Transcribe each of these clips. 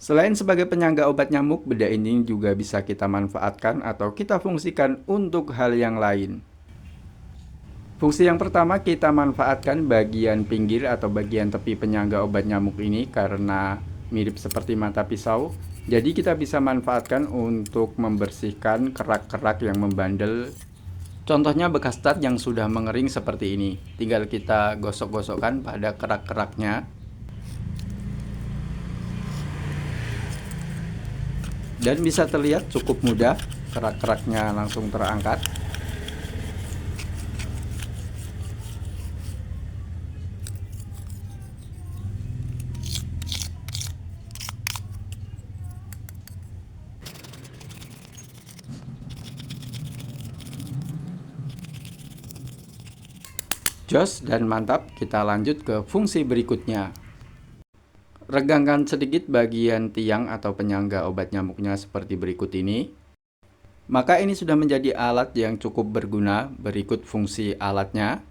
Selain sebagai penyangga obat nyamuk, beda ini juga bisa kita manfaatkan atau kita fungsikan untuk hal yang lain. Fungsi yang pertama, kita manfaatkan bagian pinggir atau bagian tepi penyangga obat nyamuk ini karena mirip seperti mata pisau. Jadi kita bisa manfaatkan untuk membersihkan kerak-kerak yang membandel. Contohnya bekas cat yang sudah mengering seperti ini. Tinggal kita gosok-gosokkan pada kerak-keraknya. Dan bisa terlihat cukup mudah, kerak-keraknya langsung terangkat. Jos dan mantap, kita lanjut ke fungsi berikutnya. Regangkan sedikit bagian tiang atau penyangga obat nyamuknya seperti berikut ini. Maka ini sudah menjadi alat yang cukup berguna. Berikut fungsi alatnya.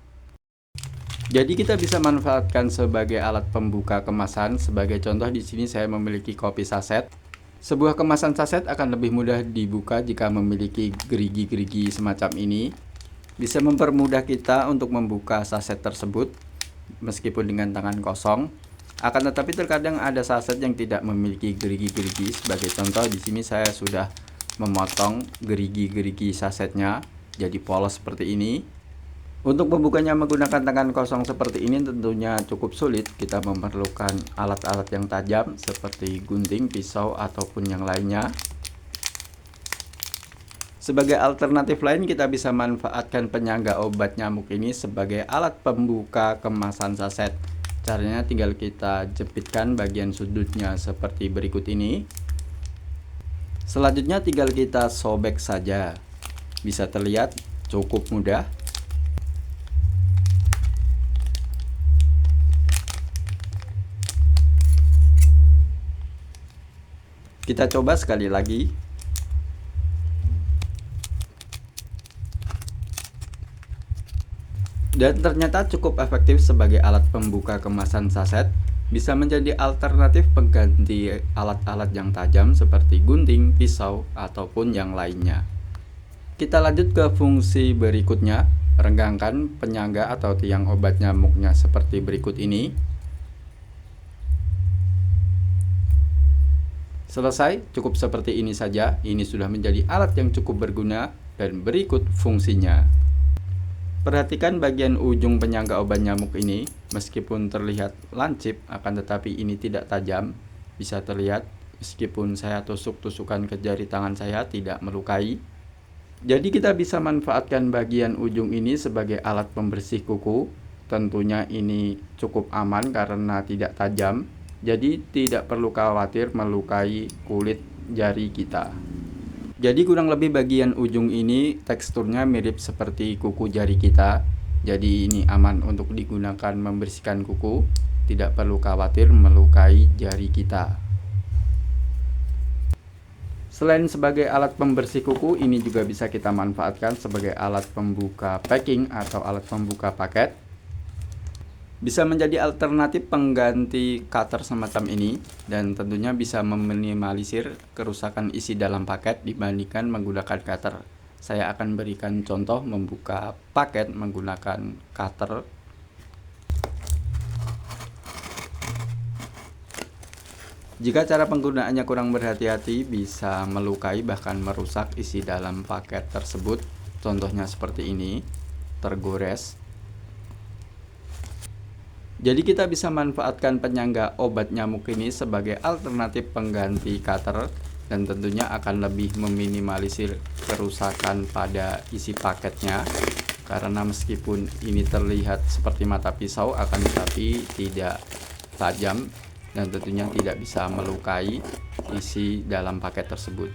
Jadi kita bisa manfaatkan sebagai alat pembuka kemasan. Sebagai contoh di sini saya memiliki kopi saset. Sebuah kemasan saset akan lebih mudah dibuka jika memiliki gerigi-gerigi semacam ini. Bisa mempermudah kita untuk membuka saset tersebut meskipun dengan tangan kosong. Akan tetapi terkadang ada saset yang tidak memiliki gerigi-gerigi. Sebagai contoh di sini saya sudah memotong gerigi-gerigi sasetnya jadi polos seperti ini. Untuk membukanya menggunakan tangan kosong seperti ini tentunya cukup sulit. Kita memerlukan alat-alat yang tajam seperti gunting, pisau ataupun yang lainnya. Sebagai alternatif lain, kita bisa manfaatkan penyangga obat nyamuk ini sebagai alat pembuka kemasan saset. Caranya tinggal kita jepitkan bagian sudutnya seperti berikut ini. Selanjutnya tinggal kita sobek saja. Bisa terlihat cukup mudah. Kita coba sekali lagi. Dan ternyata cukup efektif sebagai alat pembuka kemasan saset. Bisa menjadi alternatif pengganti alat-alat yang tajam seperti gunting, pisau, ataupun yang lainnya. Kita lanjut ke fungsi berikutnya. Renggangkan penyangga atau tiang obat nyamuknya seperti berikut ini. Selesai, cukup seperti ini saja. Ini sudah menjadi alat yang cukup berguna dan berikut fungsinya. Perhatikan bagian ujung penyangga obat nyamuk ini, meskipun terlihat lancip, akan tetapi ini tidak tajam. Bisa terlihat meskipun saya tusuk-tusukan ke jari tangan saya tidak melukai. Jadi kita bisa manfaatkan bagian ujung ini sebagai alat pembersih kuku. Tentunya ini cukup aman karena tidak tajam. Jadi tidak perlu khawatir melukai kulit jari kita. Jadi kurang lebih bagian ujung ini teksturnya mirip seperti kuku jari kita. Jadi ini aman untuk digunakan membersihkan kuku. Tidak perlu khawatir melukai jari kita. Selain sebagai alat pembersih kuku, ini juga bisa kita manfaatkan sebagai alat pembuka packing atau alat pembuka paket. Bisa menjadi alternatif pengganti cutter semacam ini dan tentunya bisa meminimalisir kerusakan isi dalam paket dibandingkan menggunakan cutter. Saya akan berikan contoh membuka paket menggunakan cutter. Jika cara penggunaannya kurang berhati-hati bisa melukai bahkan merusak isi dalam paket tersebut. Contohnya seperti ini, tergores. Jadi kita bisa manfaatkan penyangga obat nyamuk ini sebagai alternatif pengganti cutter dan tentunya akan lebih meminimalisir kerusakan pada isi paketnya. Karena meskipun ini terlihat seperti mata pisau akan tetapi tidak tajam dan tentunya tidak bisa melukai isi dalam paket tersebut.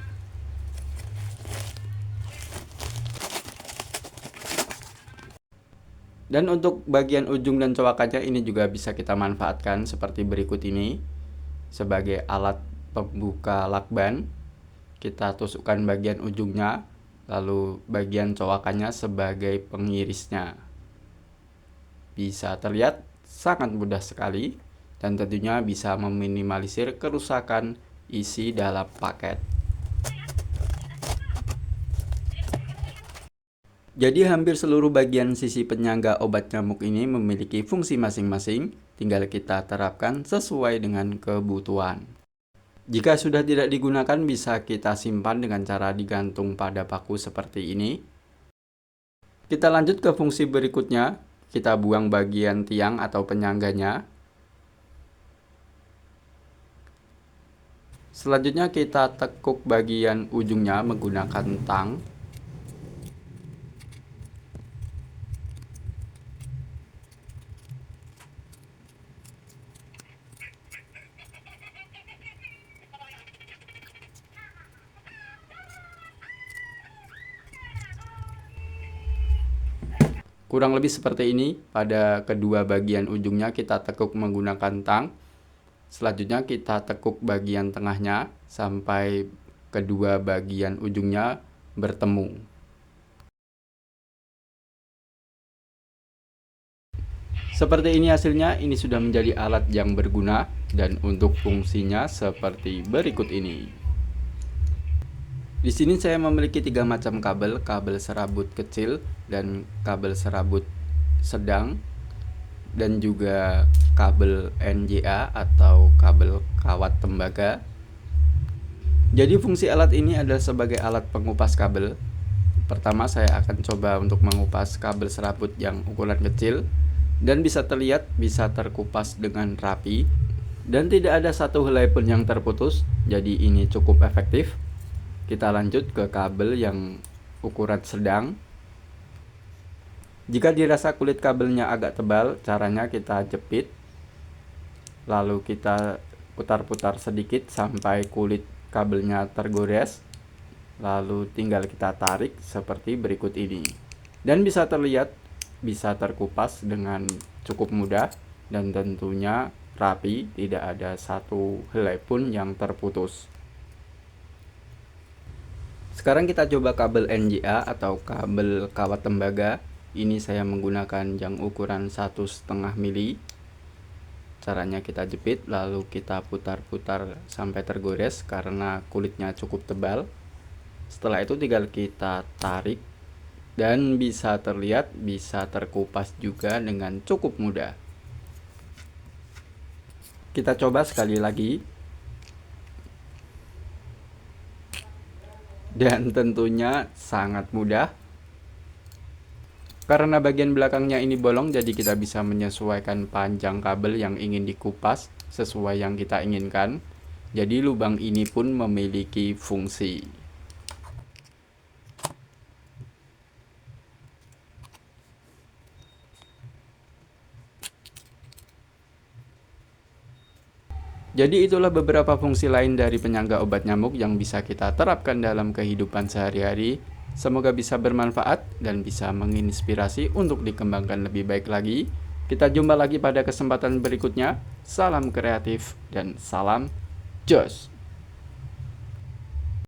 Dan untuk bagian ujung dan cowakannya ini juga bisa kita manfaatkan seperti berikut ini. Sebagai alat pembuka lakban, kita tusukkan bagian ujungnya, lalu bagian cowakannya sebagai pengirisnya. Bisa terlihat sangat mudah sekali dan tentunya bisa meminimalisir kerusakan isi dalam paket. Jadi hampir seluruh bagian sisi penyangga obat nyamuk ini memiliki fungsi masing-masing, tinggal kita terapkan sesuai dengan kebutuhan. Jika sudah tidak digunakan, bisa kita simpan dengan cara digantung pada paku seperti ini. Kita lanjut ke fungsi berikutnya, kita buang bagian tiang atau penyangganya. Selanjutnya kita tekuk bagian ujungnya menggunakan tang. Kurang lebih seperti ini, pada kedua bagian ujungnya kita tekuk menggunakan tang. Selanjutnya kita tekuk bagian tengahnya sampai kedua bagian ujungnya bertemu. Seperti ini hasilnya, ini sudah menjadi alat yang berguna dan untuk fungsinya seperti berikut ini. Di sini saya memiliki 3 macam kabel, kabel serabut kecil dan kabel serabut sedang, dan juga kabel NJA atau kabel kawat tembaga. Jadi fungsi alat ini adalah sebagai alat pengupas kabel. Pertama saya akan coba untuk mengupas kabel serabut yang ukuran kecil dan bisa terlihat bisa terkupas dengan rapi dan tidak ada satu helai pun yang terputus, jadi ini cukup efektif. Kita lanjut ke kabel yang ukuran sedang. Jika dirasa kulit kabelnya agak tebal, caranya kita jepit, lalu kita putar-putar sedikit sampai kulit kabelnya tergores, lalu tinggal kita tarik seperti berikut ini. Dan bisa terlihat, bisa terkupas dengan cukup mudah dan tentunya rapi, tidak ada satu helai pun yang terputus. Sekarang kita coba kabel NJA atau kabel kawat tembaga. Ini saya menggunakan yang ukuran 1,5 mili. Caranya kita jepit lalu kita putar-putar sampai tergores karena kulitnya cukup tebal. Setelah itu tinggal kita tarik dan bisa terlihat, bisa terkupas juga dengan cukup mudah. Kita coba sekali lagi. Dan tentunya sangat mudah. Karena bagian belakangnya ini bolong, jadi kita bisa menyesuaikan panjang kabel yang ingin dikupas sesuai yang kita inginkan. Jadi lubang ini pun memiliki fungsi. Jadi itulah beberapa fungsi lain dari penyangga obat nyamuk yang bisa kita terapkan dalam kehidupan sehari-hari. Semoga bisa bermanfaat dan bisa menginspirasi untuk dikembangkan lebih baik lagi. Kita jumpa lagi pada kesempatan berikutnya. Salam kreatif dan salam jos.